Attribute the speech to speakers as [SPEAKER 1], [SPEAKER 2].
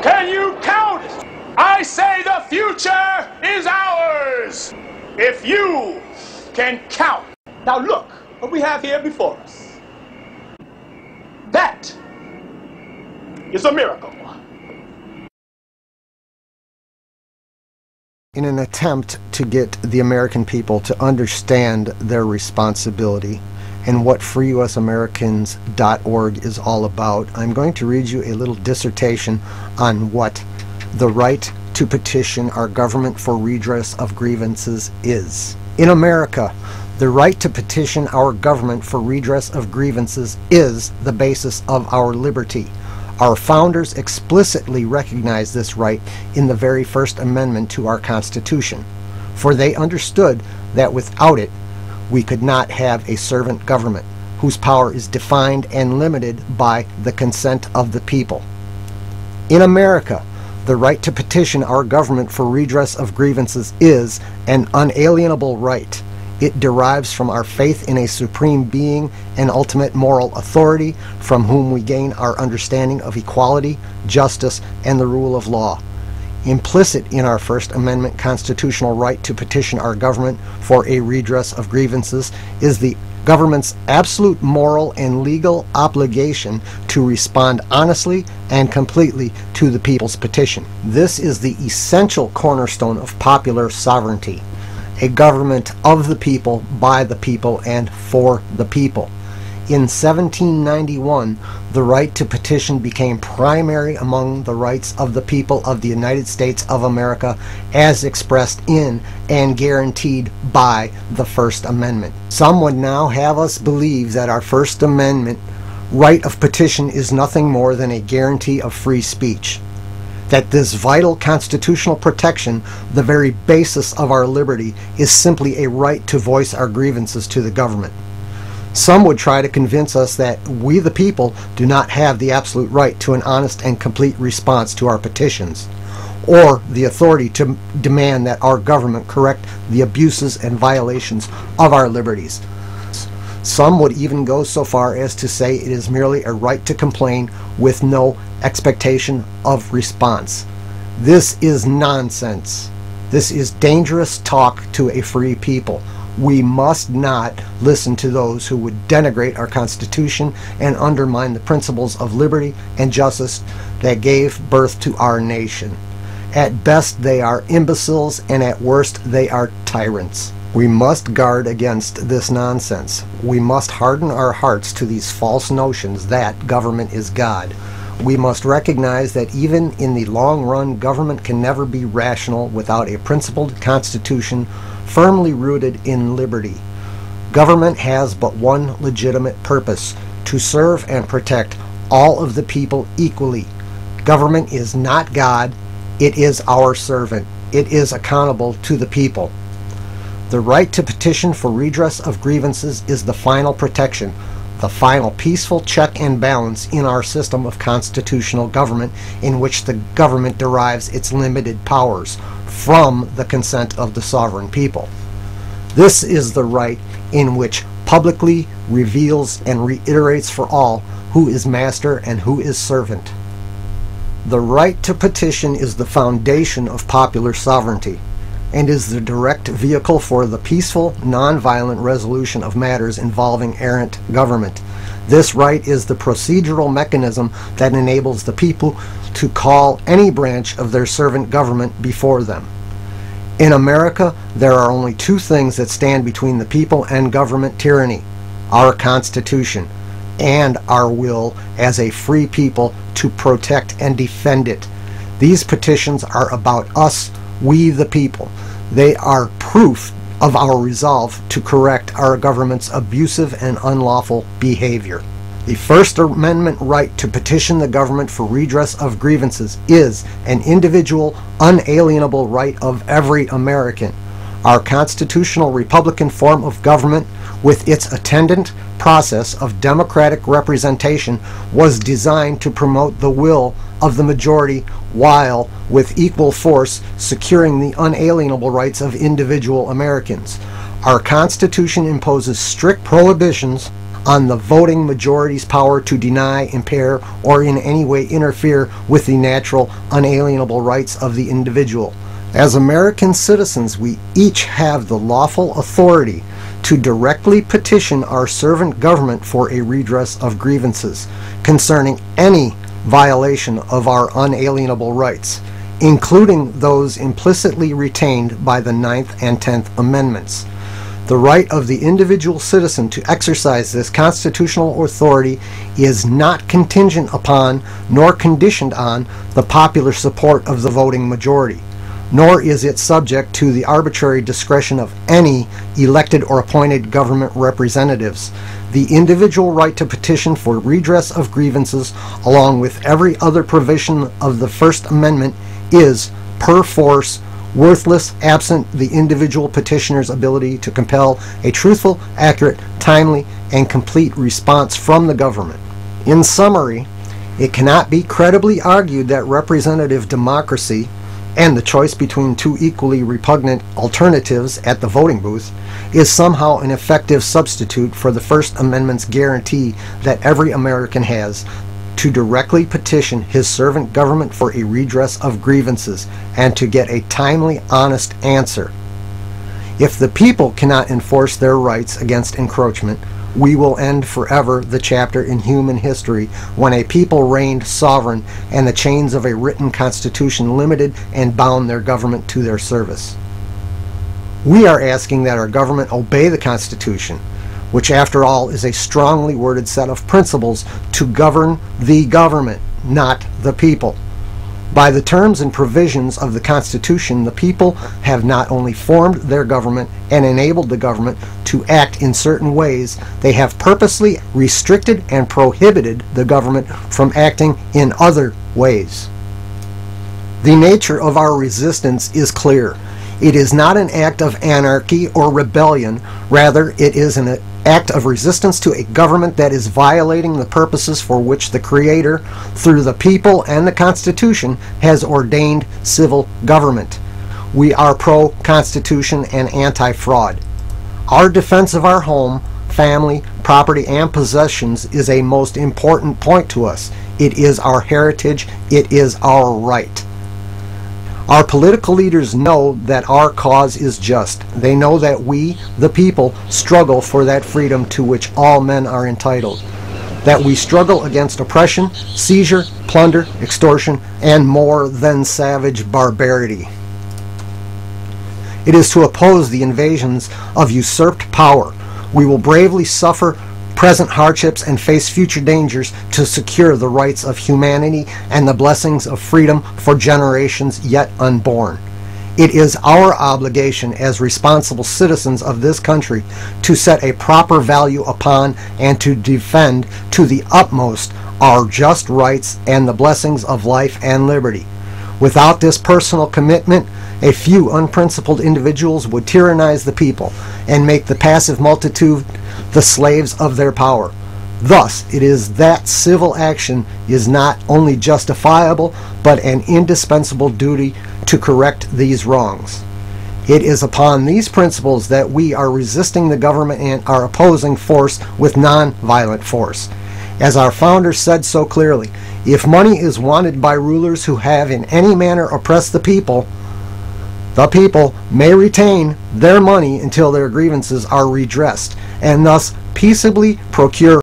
[SPEAKER 1] Can you count? I say the future is ours. If you can count. Now look what we have here before us. That is a miracle.
[SPEAKER 2] In an attempt to get the American people to understand their responsibility and what freeusamericans.org is all about, I'm going to read you a little dissertation on what the right to petition our government for redress of grievances is. In America, the right to petition our government for redress of grievances is the basis of our liberty. Our founders explicitly recognized this right in the very first amendment to our Constitution, for they understood that without it, we could not have a servant government whose power is defined and limited by the consent of the people. In America, the right to petition our government for redress of grievances is an unalienable right. It derives from our faith in a supreme being and ultimate moral authority, from whom we gain our understanding of equality, justice, and the rule of law. Implicit in our First Amendment constitutional right to petition our government for a redress of grievances is the government's absolute moral and legal obligation to respond honestly and completely to the people's petition. This is the essential cornerstone of popular sovereignty, a government of the people, by the people, and for the people. In 1791, the right to petition became primary among the rights of the people of the United States of America as expressed in and guaranteed by the First Amendment. Some would now have us believe that our First Amendment right of petition is nothing more than a guarantee of free speech, that this vital constitutional protection, the very basis of our liberty, is simply a right to voice our grievances to the government. Some would try to convince us that we the people do not have the absolute right to an honest and complete response to our petitions, or the authority to demand that our government correct the abuses and violations of our liberties. Some would even go so far as to say it is merely a right to complain with no expectation of response. This is nonsense. This is dangerous talk to a free people. We must not listen to those who would denigrate our Constitution and undermine the principles of liberty and justice that gave birth to our nation. At best, they are imbeciles, and at worst, they are tyrants. We must guard against this nonsense. We must harden our hearts to these false notions that government is God. We must recognize that even in the long run, government can never be rational without a principled constitution firmly rooted in liberty. Government has but one legitimate purpose: to serve and protect all of the people equally. Government is not God. It is our servant. It is accountable to the people. The right to petition for redress of grievances is the final protection, the final peaceful check and balance in our system of constitutional government, in which the government derives its limited powers from the consent of the sovereign people. This is the right in which publicly reveals and reiterates for all who is master and who is servant. The right to petition is the foundation of popular sovereignty, and is the direct vehicle for the peaceful, nonviolent resolution of matters involving errant government. This right is the procedural mechanism that enables the people to call any branch of their servant government before them. In America, there are only two things that stand between the people and government tyranny: our Constitution and our will as a free people to protect and defend it. These petitions are about us, we the people. They are proof of our resolve to correct our government's abusive and unlawful behavior. The First Amendment right to petition the government for redress of grievances is an individual, unalienable right of every American. Our constitutional Republican form of government, with its attendant process of democratic representation, was designed to promote the will of the majority while, with equal force, securing the unalienable rights of individual Americans. Our Constitution imposes strict prohibitions on the voting majority's power to deny, impair, or in any way interfere with the natural, unalienable rights of the individual. As American citizens, we each have the lawful authority to directly petition our servant government for a redress of grievances concerning any violation of our unalienable rights, including those implicitly retained by the 9th and 10th Amendments. The right of the individual citizen to exercise this constitutional authority is not contingent upon nor conditioned on the popular support of the voting majority, nor is it subject to the arbitrary discretion of any elected or appointed government representatives. The individual right to petition for redress of grievances, along with every other provision of the First Amendment, is, per force, worthless absent the individual petitioner's ability to compel a truthful, accurate, timely, and complete response from the government. In summary, it cannot be credibly argued that representative democracy and the choice between two equally repugnant alternatives at the voting booth is somehow an effective substitute for the First Amendment's guarantee that every American has to directly petition his servant government for a redress of grievances and to get a timely, honest answer. If the people cannot enforce their rights against encroachment, we will end forever the chapter in human history when a people reigned sovereign and the chains of a written constitution limited and bound their government to their service. We are asking that our government obey the Constitution, which after all is a strongly worded set of principles to govern the government, not the people. By the terms and provisions of the Constitution, the people have not only formed their government and enabled the government to act in certain ways, they have purposely restricted and prohibited the government from acting in other ways. The nature of our resistance is clear. It is not an act of anarchy or rebellion. Rather, it is an act of resistance to a government that is violating the purposes for which the Creator, through the people and the Constitution, has ordained civil government. We are pro-Constitution and anti-fraud. Our defense of our home, family, property, and possessions is a most important point to us. It is our heritage. It is our right. Our political leaders know that our cause is just. They know that we, the people, struggle for that freedom to which all men are entitled. That we struggle against oppression, seizure, plunder, extortion, and more than savage barbarity. It is to oppose the invasions of usurped power. We will bravely suffer present hardships and face future dangers to secure the rights of humanity and the blessings of freedom for generations yet unborn. It is our obligation as responsible citizens of this country to set a proper value upon and to defend to the utmost our just rights and the blessings of life and liberty. Without this personal commitment, a few unprincipled individuals would tyrannize the people and make the passive multitude the slaves of their power. Thus, it is that civil action is not only justifiable, but an indispensable duty to correct these wrongs. It is upon these principles that we are resisting the government and are opposing force with non-violent force. As our founders said so clearly, if money is wanted by rulers who have in any manner oppressed the people may retain their money until their grievances are redressed, and thus peaceably procure